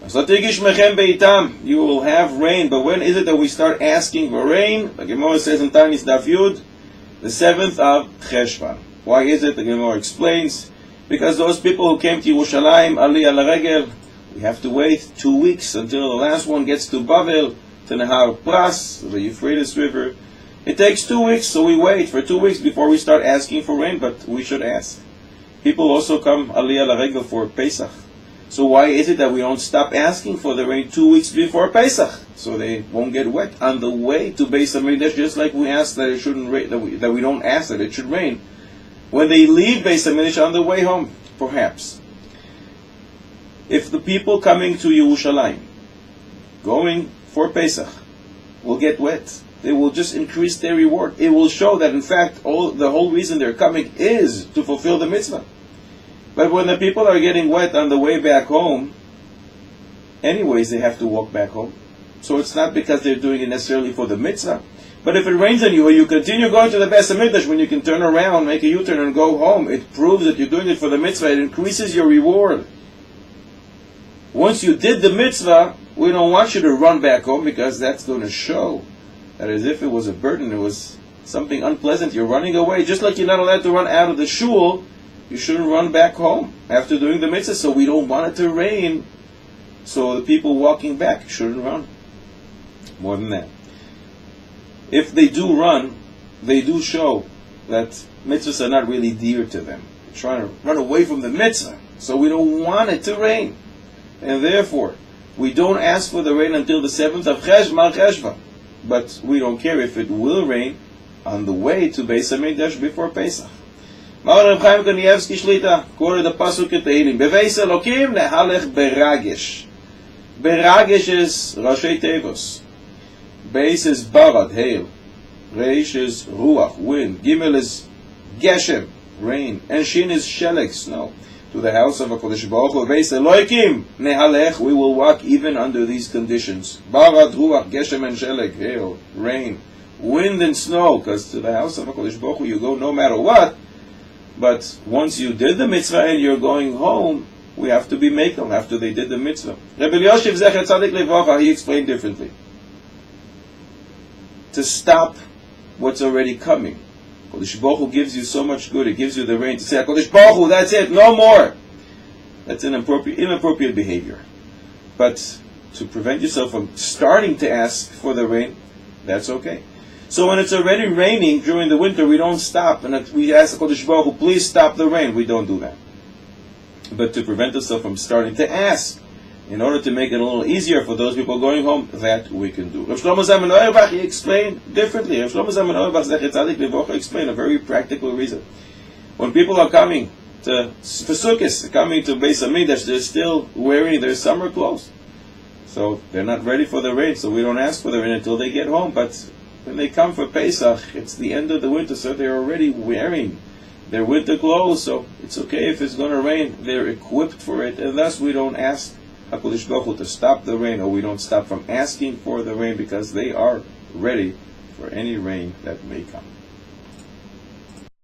You will have rain, but when is it that we start asking for rain? The Gemara says in Tanis Daf Yud, the 7th of Cheshvan. Why is it? The Gemara explains, because those people who came to Yerushalayim, Aliyah Laregel, we have to wait 2 weeks until the last one gets to Bavel, to Nahar Pras, the Euphrates River. It takes 2 weeks, so we wait for 2 weeks before we start asking for rain, but we should ask. People also come Aliyah Laregel for Pesach. So why is it that we don't stop asking for the rain 2 weeks before Pesach, so they won't get wet on the way to Beis Hamikdash? Just like we ask that it shouldn't rain, that we don't ask that it should rain when they leave Beis Hamikdash on the way home, perhaps. If the people coming to Yerushalayim, going for Pesach, will get wet, they will just increase their reward. It will show that in fact the whole reason they're coming is to fulfill the mitzvah. But when the people are getting wet on the way back home, anyways they have to walk back home. So it's not because they're doing it necessarily for the mitzvah. But if it rains on you, or you continue going to the Beis Hamikdash, when you can turn around, make a U-turn and go home, it proves that you're doing it for the mitzvah. It increases your reward. Once you did the mitzvah, we don't want you to run back home, because that's going to show that as if it was a burden, it was something unpleasant. You're running away. Just like you're not allowed to run out of the shul, you shouldn't run back home after doing the mitzvah. So we don't want it to rain, so the people walking back shouldn't run. More than that, if they do run, they do show that mitzvahs are not really dear to them. They're trying to run away from the mitzvah, so we don't want it to rain. And therefore, we don't ask for the rain until the 7th of Cheshvan. But we don't care if it will rain on the way to Beis Hamikdash before Pesach. Reb Chaim Kanievsky Shlita quoted the pasuk in Tehillim: Beveis Elokim nehalech beragesh. Beragesh is Rashi Tevos. Beis is barad, hail. Reish is ruach, wind. Gimel is geshem, rain. And shin is shelek, snow. To the house of HaKadosh Baruch Hu, Beis Elokim nehalech, we will walk even under these conditions. Barad, ruach, geshem and shelek, hail, rain, wind and snow. Because to the house of HaKadosh Baruch Hu you go no matter what. But once you did the mitzvah and you're going home, we have to be makel after they did the mitzvah. Rebbe Yoshev Zecher Tzadik Levacha, he explained differently. To stop what's already coming. HaKadosh Baruch Hu gives you so much good, it gives you the rain to say, HaKadosh Baruch Hu, that's it, no more. That's inappropriate behavior. But to prevent yourself from starting to ask for the rain, that's okay. So when it's already raining during the winter, we don't stop and we ask HaKadosh Baruch Hu, please stop the rain. We don't do that. But to prevent ourselves from starting to ask, in order to make it a little easier for those people going home, that we can do. Rav Shlomo Zalman Auerbach, he explained differently. Rav Shlomo Zalman Auerbach Zecher Tzadik Levacha explained a very practical reason. When people are coming for Sukkot, coming to Beis Hamikdash, they're still wearing their summer clothes. So they're not ready for the rain, so we don't ask for the rain until they get home. But when they come for Pesach, it's the end of the winter, so they're already wearing their winter clothes, so it's okay if it's going to rain. They're equipped for it, and thus we don't ask HaKadosh Baruch Hu to stop the rain, or we don't stop from asking for the rain, because they are ready for any rain that may come.